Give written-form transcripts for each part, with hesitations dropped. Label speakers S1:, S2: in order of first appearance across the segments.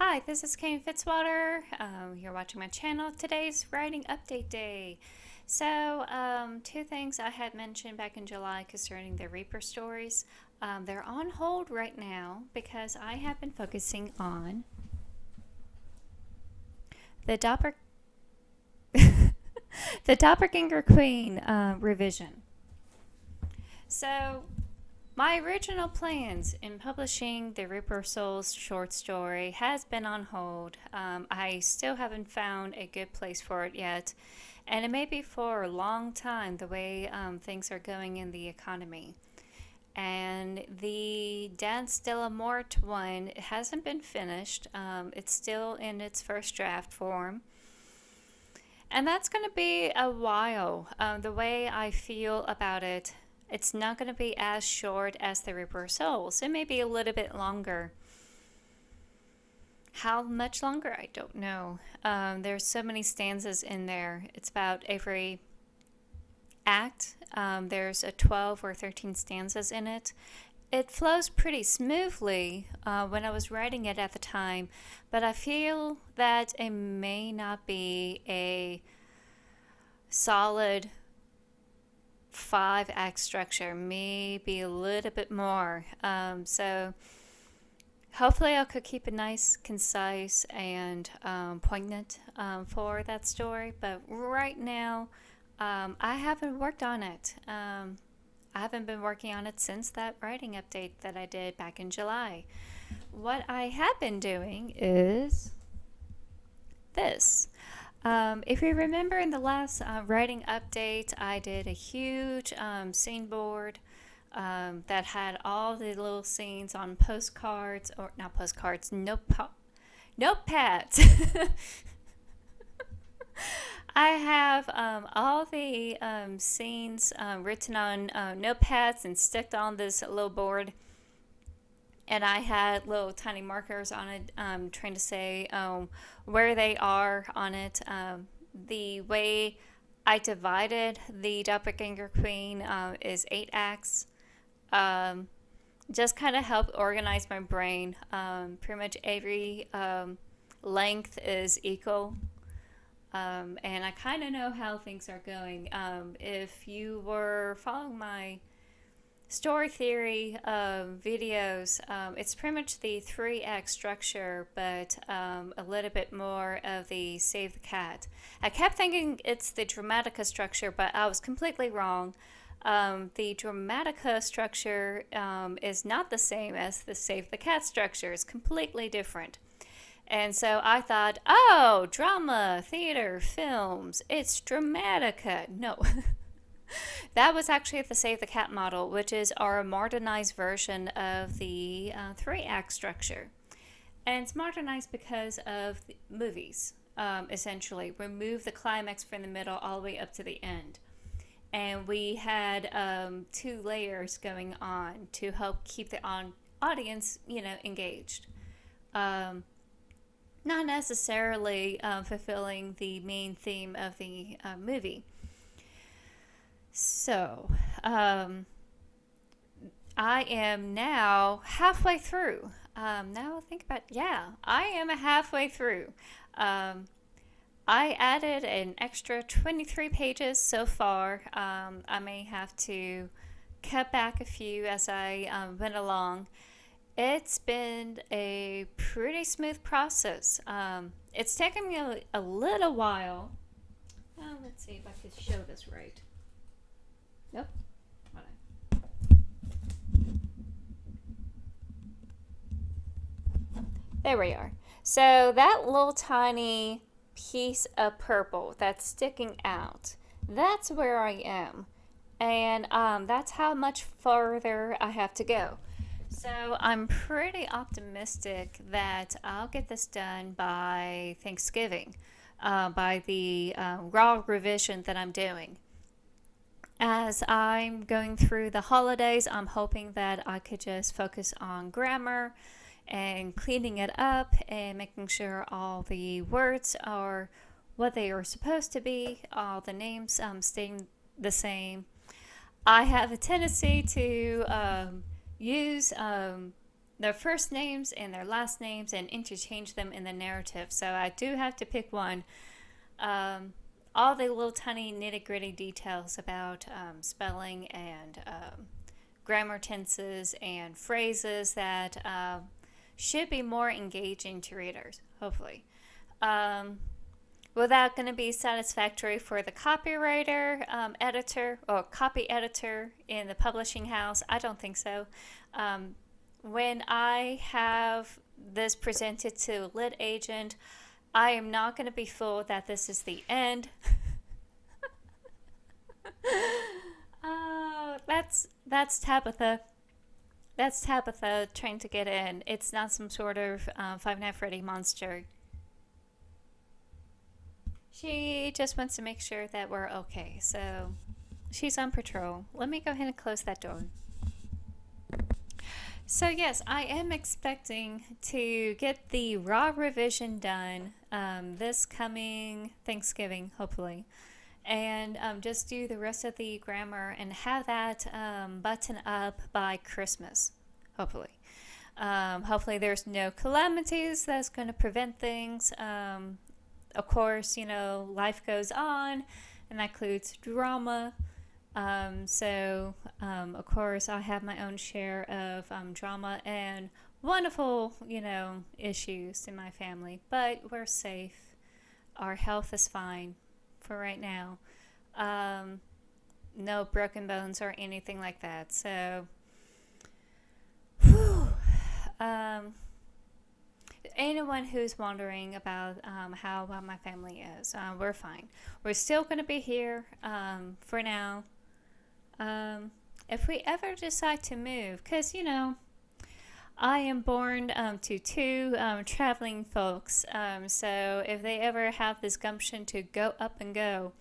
S1: Hi, this is K.N.Fitzwater. You're watching my channel. Today's writing update day. Two things I had mentioned back in July concerning the Reaper stories. They're on hold right now because I have been focusing on the the Doppelganger Queen revision. So, my original plans in publishing the Reaper Souls short story has been on hold. I still haven't found a good place for it yet, and it may be for a long time the way things are going in the economy. And the Dance de la Mort one hasn't been finished. It's still in its first draft form. And that's going to be a while. The way I feel about it, it's not going to be as short as the Reaper Souls. It may be a little bit longer. How much longer? I don't know. There's so many stanzas in there. It's about every act. There's a 12 or 13 stanzas in it. It flows pretty smoothly when I was writing it at the time, but I feel that it may not be a solid 5-act structure, maybe a little bit more. So hopefully I could keep it nice, concise, and poignant for that story. But right now, I haven't worked on it. I haven't been working on it since that writing update that I did back in July. What I have been doing is this. If you remember in the last writing update, I did a huge scene board that had all the little scenes on postcards, or not postcards, notepads. I have all the scenes written on notepads and sticked on this little board. And I had little tiny markers on it trying to say where they are on it. The way I divided the Doppelganger Queen is 8 acts. Just kind of helped organize my brain. Pretty much every length is equal. And I kind of know how things are going. If you were following my story theory videos, it's pretty much the 3-act structure, but a little bit more of the Save the Cat. I kept thinking it's the Dramatica structure, but I was completely wrong. The Dramatica structure is not the same as the Save the Cat structure. It's completely different. And so I thought, oh, drama, theater, films, it's Dramatica. No. That was actually the Save the Cat model, which is our modernized version of the 3-act structure. And it's modernized because of the movies, essentially. Remove the climax from the middle all the way up to the end. And we had 2 layers going on to help keep the audience, engaged. Not necessarily fulfilling the main theme of the movie. So, I am now halfway through. Now I think about, I am halfway through. I added an extra 23 pages so far. I may have to cut back a few as I went along. It's been a pretty smooth process. It's taken me a little while. Let's see if I can show this right. Nope. There we are. So that little tiny piece of purple that's sticking out, that's where I am. And that's how much further I have to go. So I'm pretty optimistic that I'll get this done by Thanksgiving, by the raw revision that I'm doing. As I'm going through the holidays, I'm hoping that I could just focus on grammar and cleaning it up and making sure all the words are what they are supposed to be, all the names staying the same. I have a tendency to use their first names and their last names and interchange them in the narrative. So I do have to pick one. Um, all the little tiny nitty gritty details about spelling and grammar tenses and phrases that should be more engaging to readers, hopefully. Um, Will that going to be satisfactory for the copywriter, editor, or copy editor in the publishing house? I don't think so. Um, when I have this presented to a lit agent, I am not going to be fooled that this is the end. Oh, that's Tabitha. That's Tabitha trying to get in. It's not some sort of Five Nights at Freddy monster. She just wants to make sure that we're okay. So she's on patrol. Let me go ahead and close that door. So, yes, I am expecting to get the raw revision done this coming Thanksgiving, hopefully. And just do the rest of the grammar and have that button up by Christmas, hopefully. Hopefully, there's no calamities that's going to prevent things. Of course, life goes on, and that includes drama. Of course, I have my own share of drama and wonderful, issues in my family. But we're safe. Our health is fine for right now. Um, no broken bones or anything like that. So, whew, um, anyone who's wondering about how well my family is, we're fine. We're still going to be here for now. If we ever decide to move, because, I am born to two traveling folks, so if they ever have this gumption to go up and go,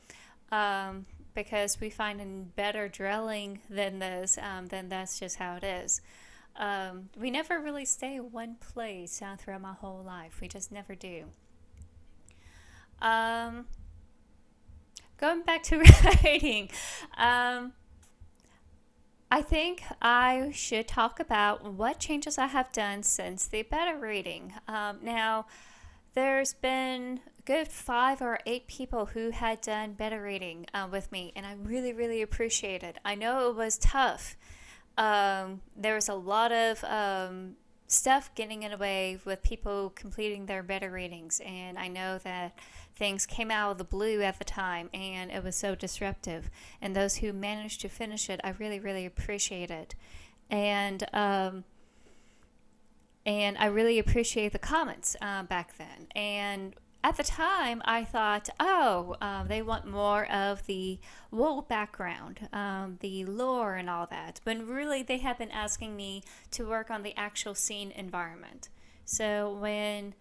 S1: because we find a better dwelling than this, then that's just how it is. We never really stay in one place throughout my whole life. We just never do. Um, Going back to writing, um, I think I should talk about what changes I have done since the beta reading. Now, there's been a good 5 or 8 people who had done beta reading with me, and I really, really appreciate it. I know it was tough. There was a lot of stuff getting in the way with people completing their beta readings, and I know that things came out of the blue at the time, and it was so disruptive. And those who managed to finish it, I really, really appreciate it. And and I really appreciate the comments back then. And at the time, I thought, oh, they want more of the world background, the lore, and all that. When really, they have been asking me to work on the actual scene environment. So when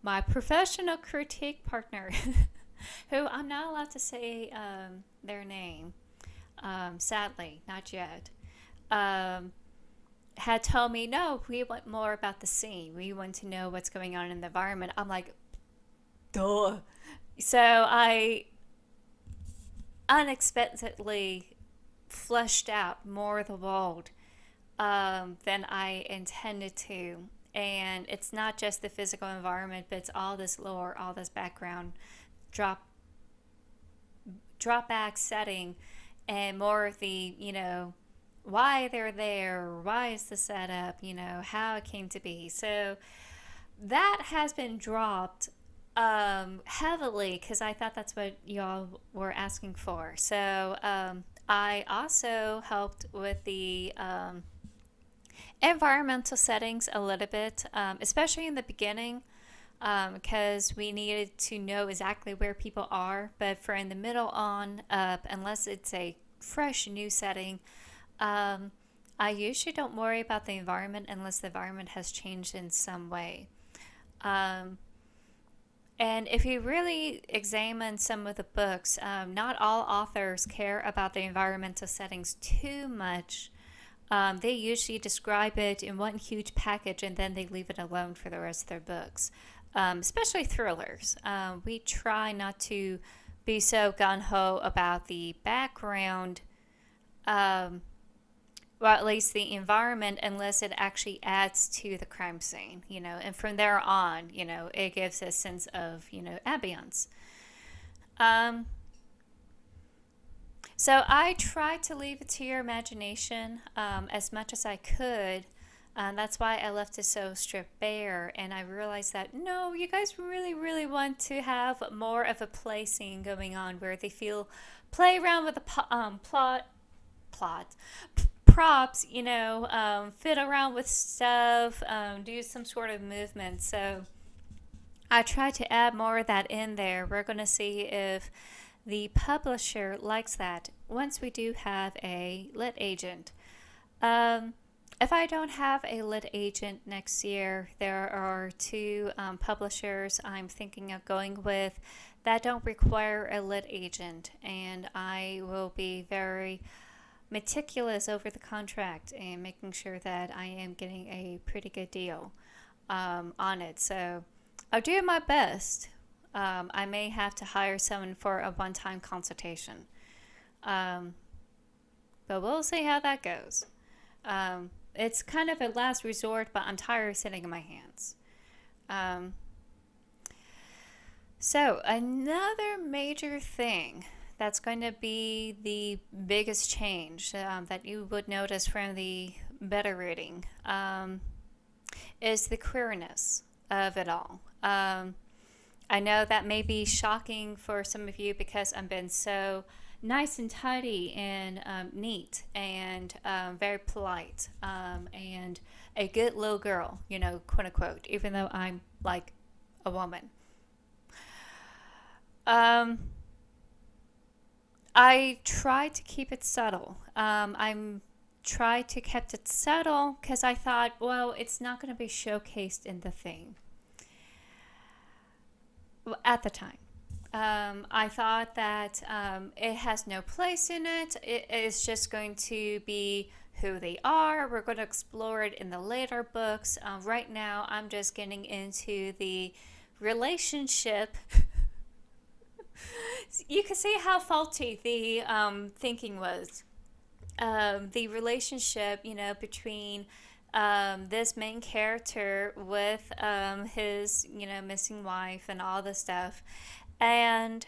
S1: my professional critique partner, who I'm not allowed to say their name, sadly, not yet, um, had told me, no, we want more about the scene. We want to know what's going on in the environment. I'm like, duh. So I unexpectedly fleshed out more of the world than I intended to. And it's not just the physical environment, but it's all this lore, all this background, drop drop back setting, and more of the, why they're there, why is the setup, how it came to be. So that has been dropped heavily because I thought that's what y'all were asking for. So I also helped with the environmental settings a little bit, especially in the beginning, because we needed to know exactly where people are. But for in the middle on up, unless it's a fresh new setting, I usually don't worry about the environment unless the environment has changed in some way. Um, and if you really examine some of the books, not all authors care about the environmental settings too much. They usually describe it in one huge package and then they leave it alone for the rest of their books, especially thrillers. We try not to be so gung ho about the background um, or at least the environment, unless it actually adds to the crime scene, and from there on, it gives a sense of, ambience. Um, so I tried to leave it to your imagination as much as I could. That's why I left it so stripped bare. And I realized that no, you guys really, really want to have more of a play scene going on where they feel play around with the plot props, fit around with stuff, do some sort of movement. So I tried to add more of that in there. We're going to see if the publisher likes that once we do have a lit agent. Um, if I don't have a lit agent next year, there are two publishers I'm thinking of going with that don't require a lit agent, and I will be very meticulous over the contract and making sure that I am getting a pretty good deal on it. So I'll do my best. I may have to hire someone for a one time consultation. Um, but we'll see how that goes. It's kind of a last resort, but I'm tired of sitting in my hands. Um, so, another major thing that's going to be the biggest change that you would notice from the beta reading is the queerness of it all. I know that may be shocking for some of you because I've been so nice and tidy and neat and very polite and a good little girl, quote unquote, even though I'm like a woman. Um, I try to keep it subtle. I'm try to keep it subtle because I thought, well, it's not going to be showcased in the thing at the time. I thought that it has no place in it. It is just going to be who they are. We're going to explore it in the later books. Right now, I'm just getting into the relationship. You can see how faulty the thinking was. The relationship, between this main character with his, missing wife and all this stuff. And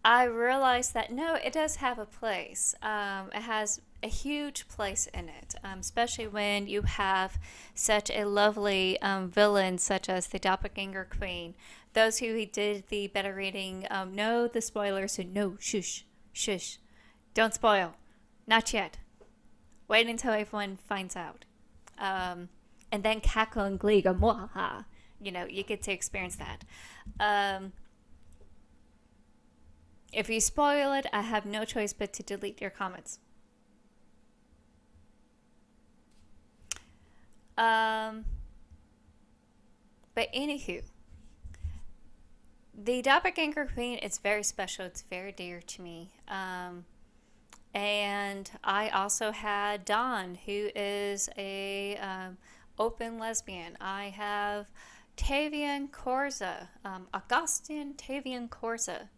S1: I realized that no, it does have a place. It has a huge place in it, especially when you have such a lovely villain such as the Doppelganger Queen. Those who did the beta reading know the spoilers, so no, shush, shush. Don't spoil. Not yet. Wait until everyone finds out. And then cackle and glee, go, mwahaha. You get to experience that. If you spoil it, I have no choice but to delete your comments. Um, but anywho, the Doppelganger Queen is very special. It's very dear to me. And I also had Dawn, who is a open lesbian. I have Tavian Corza, Augustin Tavian Corza.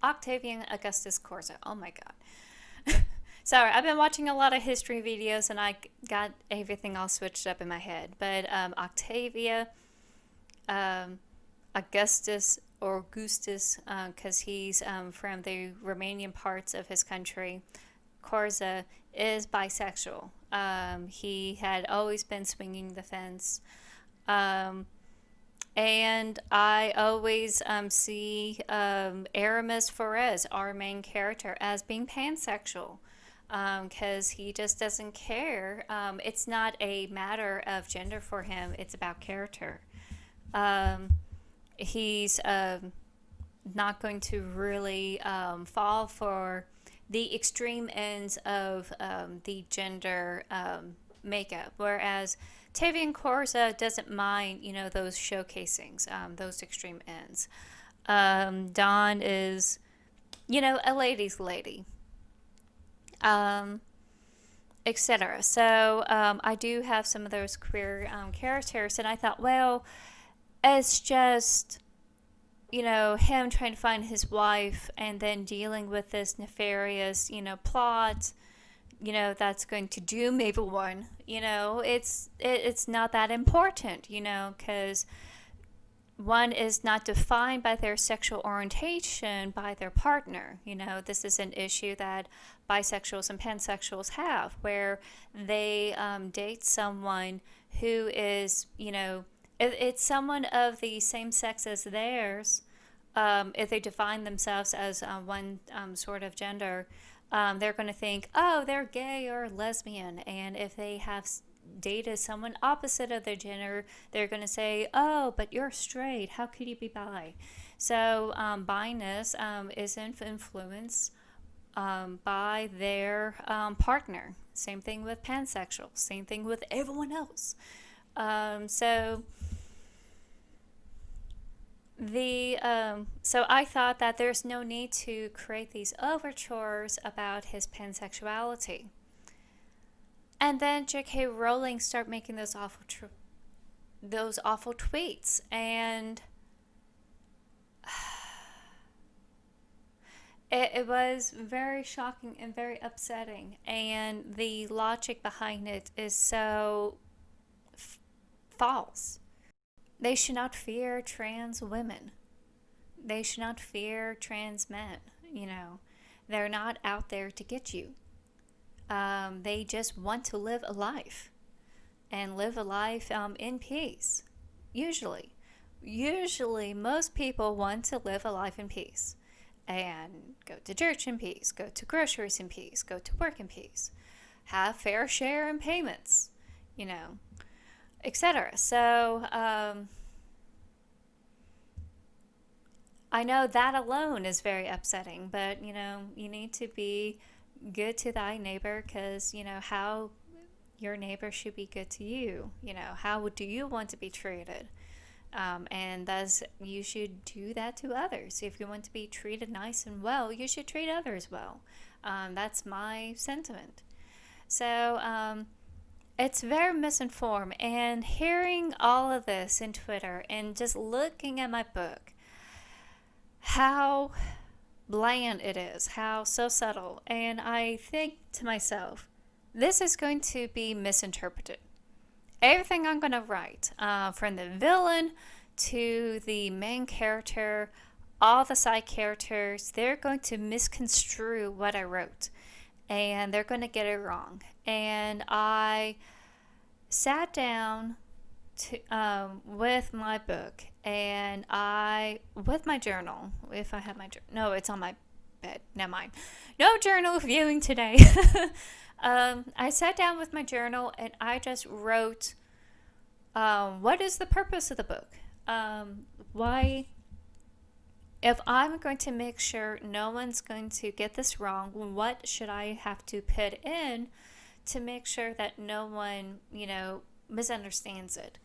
S1: Octavian Augustus Corza. Oh my god. Sorry, I've been watching a lot of history videos and I got everything all switched up in my head. But Octavia, Augustus, or Augustus, because he's from the Romanian parts of his country, Corza is bisexual. He had always been swinging the fence. And I always see Aramis Is, our main character, as being pansexual because he just doesn't care. It's not a matter of gender for him, it's about character. He's not going to really fall for the extreme ends of the gender makeup, whereas Tavian Corza doesn't mind, those showcasings, those extreme ends. Dawn is, a lady's lady, etc. So I do have some of those queer characters, and I thought, well, it's just, him trying to find his wife and then dealing with this nefarious, plot that's going to doom everyone. It's not that important, because one is not defined by their sexual orientation by their partner. This is an issue that bisexuals and pansexuals have, where they date someone who is, it's someone of the same sex as theirs. If they define themselves as one sort of gender, they're going to think, oh, they're gay or lesbian. And if they have dated someone opposite of their gender, they're going to say, oh, but you're straight. How could you be bi? So biness is influenced by their partner. Same thing with pansexual. Same thing with everyone else. So I thought that there's no need to create these overtures about his pansexuality. And then J.K. Rowling started making those awful tweets, and it was very shocking and very upsetting. And the logic behind it is so false. They should not fear trans women. They should not fear trans men. They're not out there to get you. They just want to live a life, and live a life in peace. Usually, most people want to live a life in peace and go to church in peace, go to groceries in peace, go to work in peace, have fair share in payments, etc. So I know that alone is very upsetting, but you need to be good to thy neighbor, because how your neighbor should be good to you. How do you want to be treated? And thus you should do that to others. If you want to be treated nice and well, you should treat others well. That's my sentiment. So it's very misinformed, and hearing all of this in Twitter and just looking at my book, how bland it is, how so subtle. And I think to myself, this is going to be misinterpreted. Everything I'm going to write, from the villain to the main character, all the side characters, they're going to misconstrue what I wrote, and they're going to get it wrong. And I sat down with my book, and with my journal, if I have my journal. No, it's on my bed. Never mind. No journal viewing today. I sat down with my journal, and I just wrote, what is the purpose of the book? Why, if I'm going to make sure no one's going to get this wrong, what should I have to put in to make sure that no one, misunderstands it?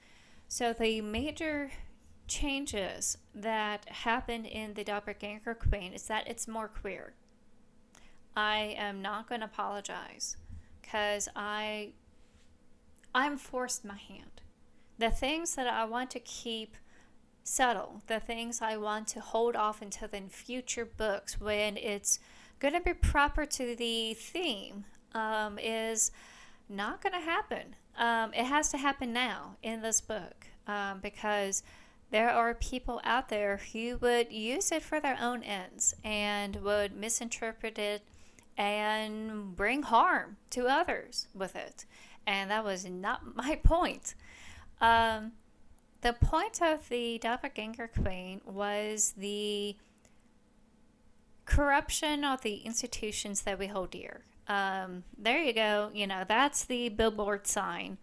S1: So the major changes that happened in the Doppelganger Queen is that it's more queer. I am not going to apologize, because I'm forced my hand. The things that I want to keep subtle, the things I want to hold off until the future books when it's going to be proper to the theme, is not going to happen. It has to happen now in this book, because there are people out there who would use it for their own ends and would misinterpret it and bring harm to others with it. And that was not my point. The point of the Doppelganger Queen was the corruption of the institutions that we hold dear. There you go. That's the billboard sign.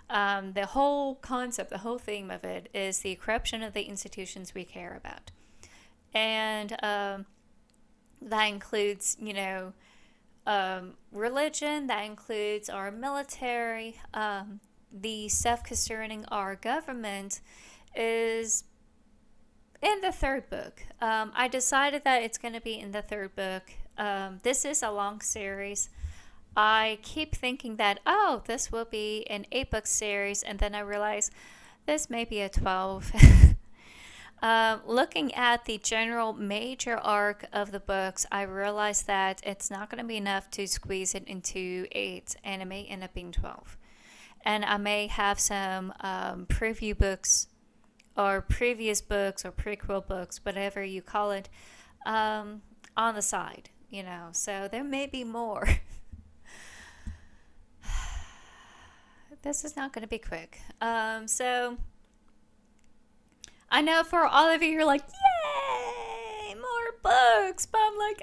S1: The whole concept, the whole theme of it is the corruption of the institutions we care about. And that includes, religion, that includes our military, the stuff concerning our government is in the third book. I decided that it's going to be in the third book. This is a long series. I keep thinking that, this will be an 8-book series, and then I realize this may be a 12. Looking at the general major arc of the books, I realized that it's not going to be enough to squeeze it into 8, and it may end up being 12. And I may have some preview books or previous books or prequel books, whatever you call it, on the side, So there may be more. This is not going to be quick. So I know for all of you, you're like, yay, more books. But I'm like,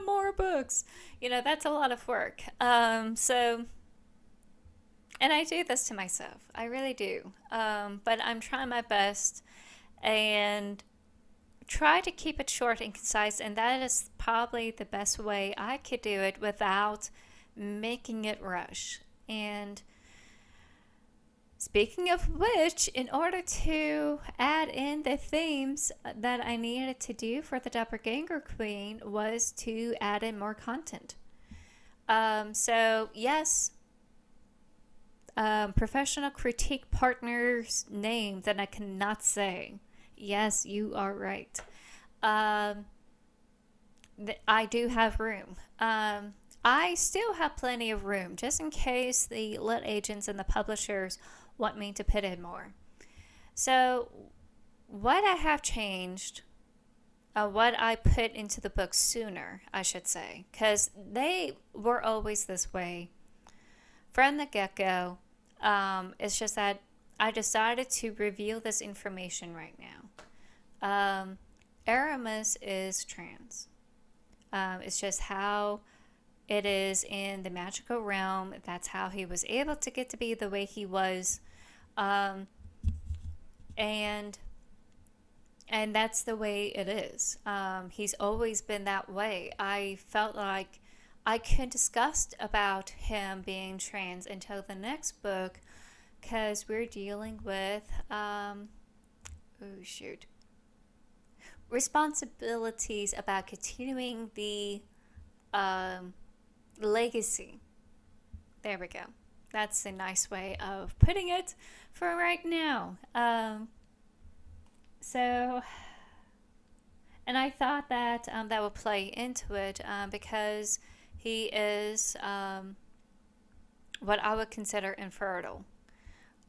S1: more books. That's a lot of work. And I do this to myself. I really do. But I'm trying my best and try to keep it short and concise. And that is probably the best way I could do it without making it rush. And speaking of which, in order to add in the themes that I needed to do for the Doppelganger Queen was to add in more content. So yes, professional critique partner's name that I cannot say. Yes, you are right. I do have room. I still have plenty of room, just in case the lit agents and the publishers want me to put in more. So, what I have changed, what I put into the book sooner, I should say, because they were always this way from the get-go. It's just that I decided to reveal this information right now. Aramis is trans. It's just how it is in the magical realm. That's how he was able to get to be the way he was. And that's the way it is. He's always been that way. I felt like I couldn't discuss about him being trans until the next book, because we're dealing with responsibilities about continuing the legacy. There we go. That's a nice way of putting it for right now. And I thought that that would play into it because he is what I would consider infertile.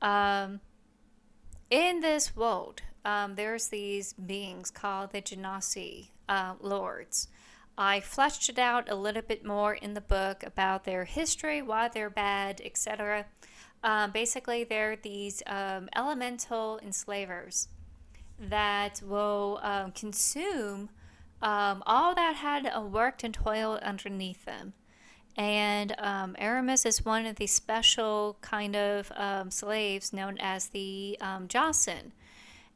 S1: In this world, there's these beings called the Genasi lords. I fleshed it out a little bit more in the book about their history, why they're bad, etc. Basically, they're these elemental enslavers that will consume all that had worked and toiled underneath them. And Aramis is one of the special kind of slaves known as the Jocelyn.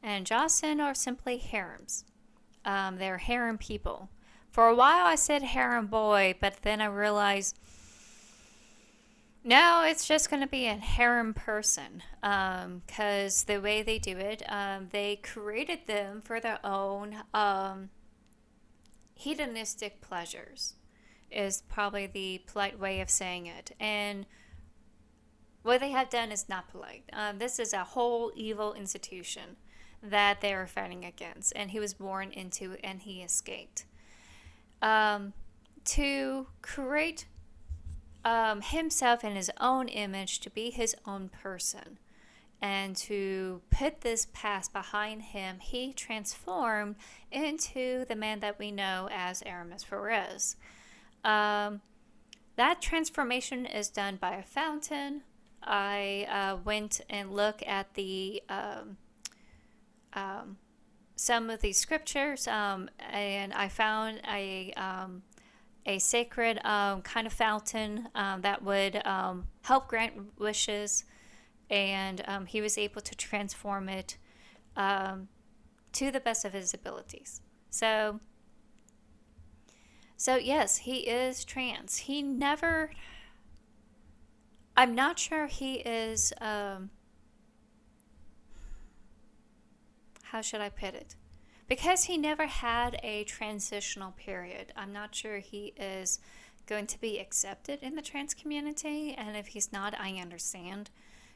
S1: And Jocelyn are simply harems. They're harem people. For a while I said harem boy, but then I realized, no, it's just going to be a harem person. Because the way they do it, they created them for their own hedonistic pleasures, is probably the polite way of saying it. And what they have done is not polite. This is a whole evil institution that they are fighting against, and he was born into, and he escaped. To create himself in his own image, to be his own person, and to put this past behind him, he transformed into the man that we know as Aramis Is. That transformation is done by a fountain. I went and looked at the some of the scriptures, and I found a sacred kind of fountain that would help grant wishes, and he was able to transform it to the best of his abilities. So yes, he is trans. He never... I'm not sure he is... how should I put it? Because he never had a transitional period, I'm not sure he is going to be accepted in the trans community. And if he's not, I understand.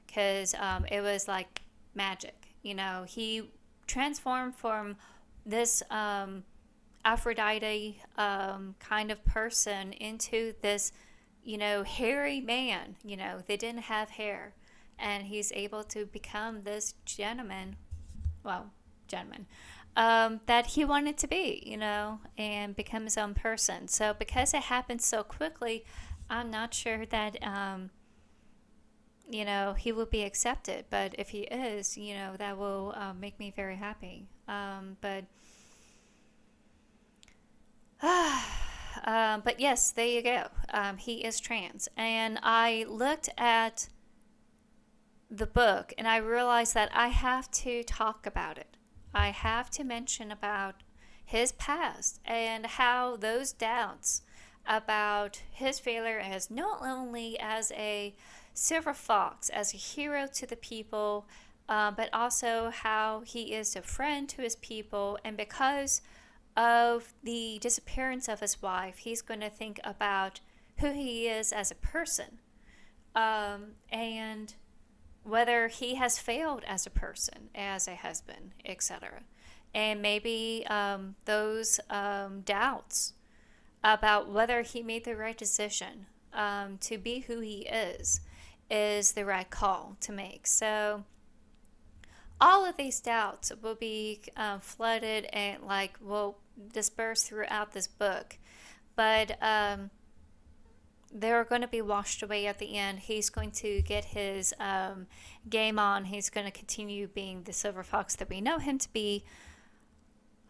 S1: Because it was like magic. He transform from this Aphrodite kind of person into this, hairy man. They didn't have hair. And he's able to become this gentleman, that he wanted to be, and become his own person. So because it happened so quickly, I'm not sure that, he will be accepted. But if he is, that will make me very happy. But yes, there you go. He is trans. And I looked at the book and I realized that I have to talk about it. I have to mention about his past and how those doubts about his failure as not only as a silver fox, as a hero to the people, but also how he is a friend to his people. And because of the disappearance of his wife, he's going to think about who he is as a person, and whether he has failed as a person, as a husband, etc. And maybe those doubts about whether he made the right decision to be who he is the right call to make. So all of these doubts will be flooded and will disperse throughout this book. But they're going to be washed away at the end. He's going to get his game on. He's going to continue being the silver fox that we know him to be,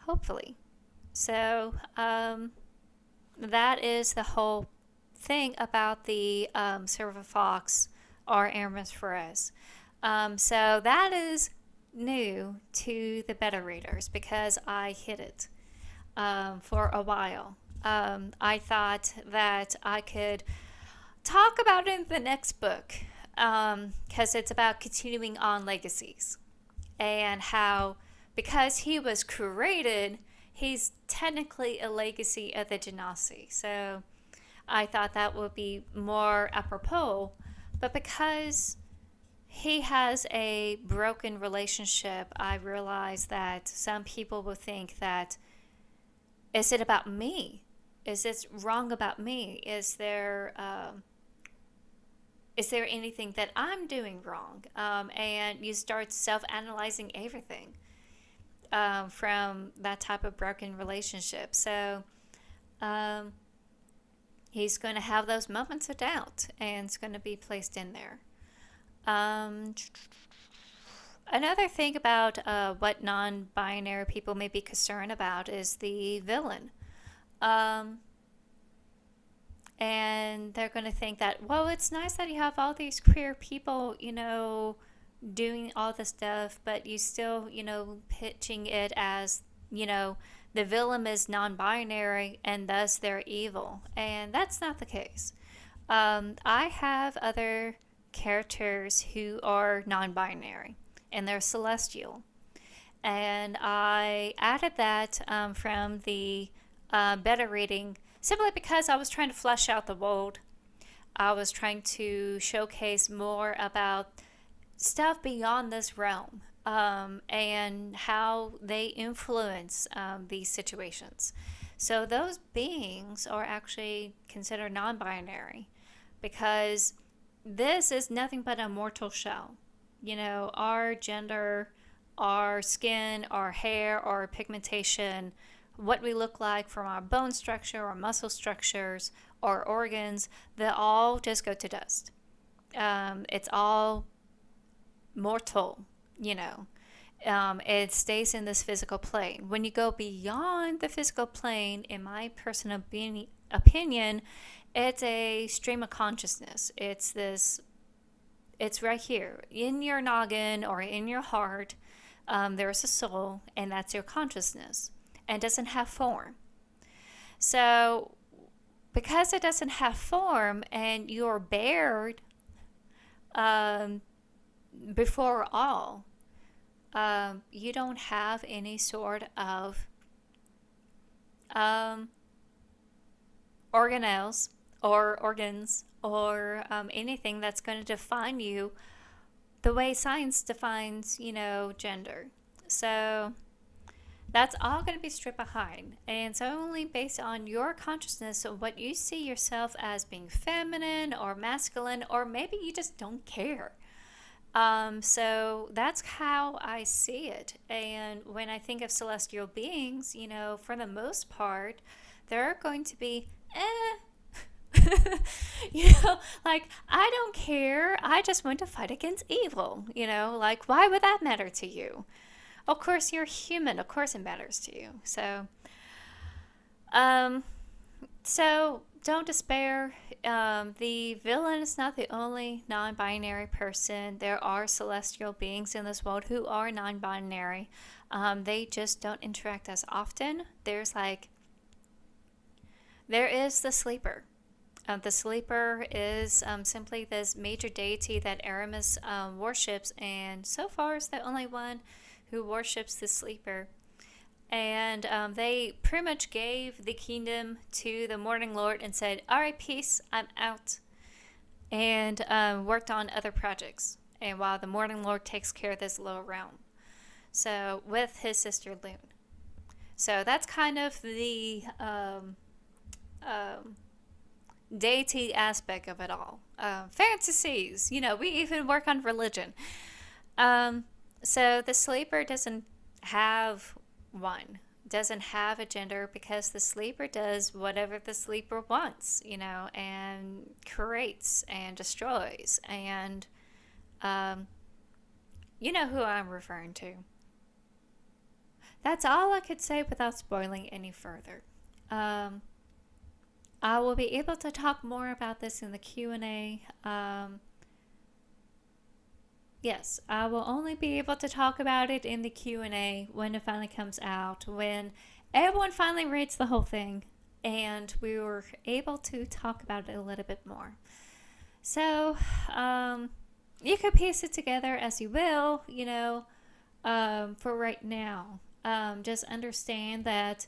S1: hopefully. So that is the whole thing about the silver fox, or Aramis Perez. So that is new to the beta readers because I hid it for a while. I thought that I could talk about it in the next book because it's about continuing on legacies and how, because he was created, he's technically a legacy of the Genasi. So I thought that would be more apropos. But because he has a broken relationship, I realized that some people will think that, is it about me? Is this wrong about me? Is there anything that I'm doing wrong? And you start self-analyzing everything from that type of broken relationship. So he's going to have those moments of doubt, and it's going to be placed in there. Another thing about what non-binary people may be concerned about is the villain. And they're going to think that, well, it's nice that you have all these queer people, doing all this stuff, but you still, pitching it as, the villain is non-binary and thus they're evil. And that's not the case. I have other characters who are non-binary and they're celestial. And I added that from the beta reading simply because I was trying to flesh out the world. I was trying to showcase more about stuff beyond this realm and how they influence these situations. So those beings are actually considered non-binary because this is nothing but a mortal shell. Our gender, our skin, our hair, our pigmentation, what we look like from our bone structure, our muscle structures, our organs, they all just go to dust. It's all mortal, it stays in this physical plane. When you go beyond the physical plane, in my personal opinion, it's a stream of consciousness. It's right here in your noggin or in your heart. There's a soul, and that's your consciousness, and doesn't have form. So because it doesn't have form and you're bared before all, you don't have any sort of organelles or organs or anything that's going to define you the way science defines, gender. So that's all going to be stripped behind. And so only based on your consciousness of what you see yourself as being feminine or masculine, or maybe you just don't care. So that's how I see it. And when I think of celestial beings, for the most part, they're going to be, like, I don't care. I just want to fight against evil. Like, why would that matter to you? Of course, you're human. Of course, it matters to you. Um, so don't despair. The villain is not the only non binary person. There are celestial beings in this world who are non binary. They just don't interact as often. There is the sleeper. The sleeper is simply this major deity that Aramis worships, and so far is the only one who worships the sleeper. And they pretty much gave the kingdom to the Morning Lord and said, all right, peace, I'm out. And worked on other projects. And while the Morning Lord takes care of this lower realm. So, with his sister Loon. So, that's kind of the deity aspect of it all. Fantasies, we even work on religion. So, the sleeper doesn't have doesn't have a gender, because the sleeper does whatever the sleeper wants, and creates and destroys. And you know who I'm referring to. That's all I could say without spoiling any further. I will be able to talk more about this in the Q&A. Yes, I will only be able to talk about it in the Q&A when it finally comes out, when everyone finally reads the whole thing, and we were able to talk about it a little bit more. So, you can piece it together as you will, for right now. Just understand that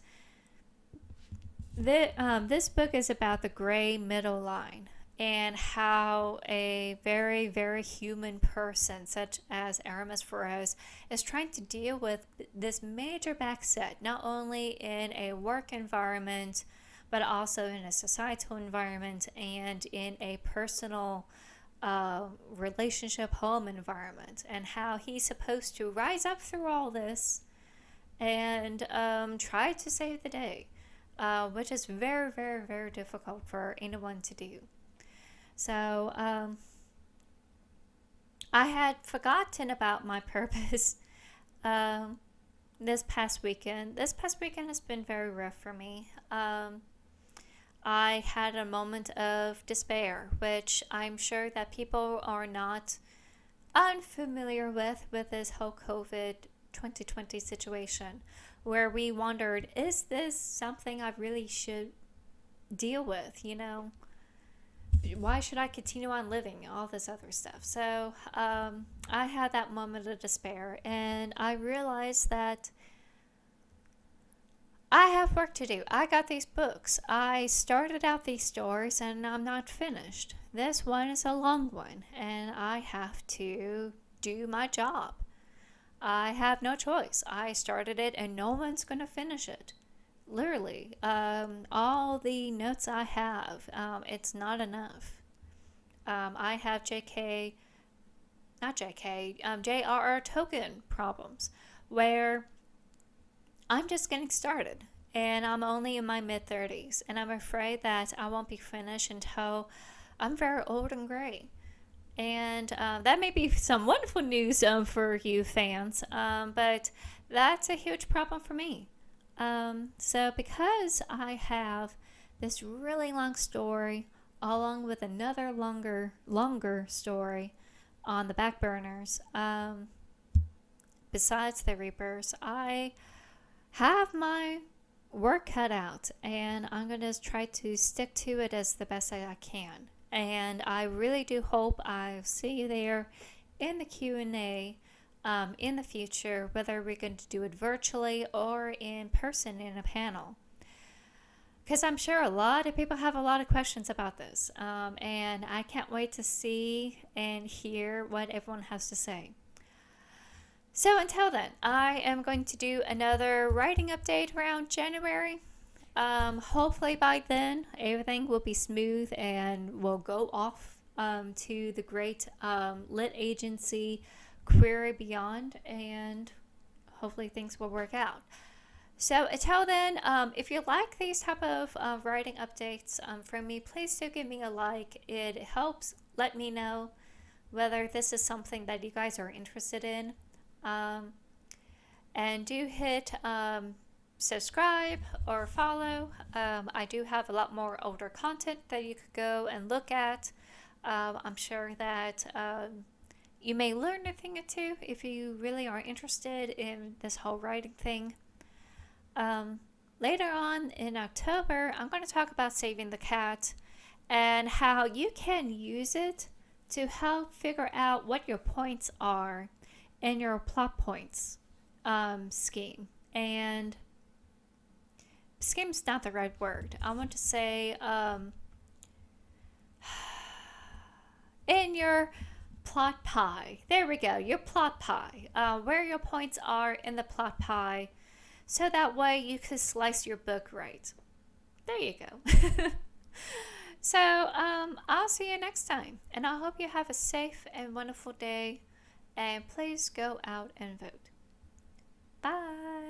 S1: this book is about the gray middle line. And how a very, very human person, such as Aramis is trying to deal with this major backset, not only in a work environment, but also in a societal environment and in a personal relationship home environment, and how he's supposed to rise up through all this and try to save the day, which is very, very, very difficult for anyone to do. So, I had forgotten about my purpose this past weekend. This past weekend has been very rough for me. I had a moment of despair, which I'm sure that people are not unfamiliar with this whole COVID 2020 situation, where we wondered, is this something I really should deal with, Why should I continue on living? All this other stuff. So I had that moment of despair, and I realized that I have work to do. I got these books. I started out these stories, and I'm not finished. This one is a long one, and I have to do my job. I have no choice. I started it, and no one's going to finish it. Literally, all the notes I have, it's not enough. I have J.R.R. Tolkien problems, where I'm just getting started, and I'm only in my mid-30s, and I'm afraid that I won't be finished until I'm very old and gray. And that may be some wonderful news for you fans, but that's a huge problem for me. So because I have this really long story along with another longer story on the back burners, besides the Reapers, I have my work cut out, and I'm going to try to stick to it as the best I can. And I really do hope I'll see you there in the Q&A in the future, whether we're going to do it virtually or in person in a panel. Because I'm sure a lot of people have a lot of questions about this. And I can't wait to see and hear what everyone has to say. So until then, I am going to do another writing update around January. Hopefully by then, everything will be smooth and will go off to the great lit agency Query Beyond, and hopefully things will work out. So until then, if you like these type of writing updates from me, please do give me a like. It helps let me know whether this is something that you guys are interested in. Um, and do hit subscribe or follow. I do have a lot more older content that you could go and look at. I'm sure that you may learn a thing or two if you really are interested in this whole writing thing. Later on in October, I'm going to talk about saving the cat and how you can use it to help figure out what your points are in your plot points scheme. And scheme's not the right word. I want to say in your plot pie. There we go, your plot pie. Where your points are in the plot pie, so that way you can slice your book right. There you go. So I'll see you next time, and I hope you have a safe and wonderful day. And please go out and vote. Bye.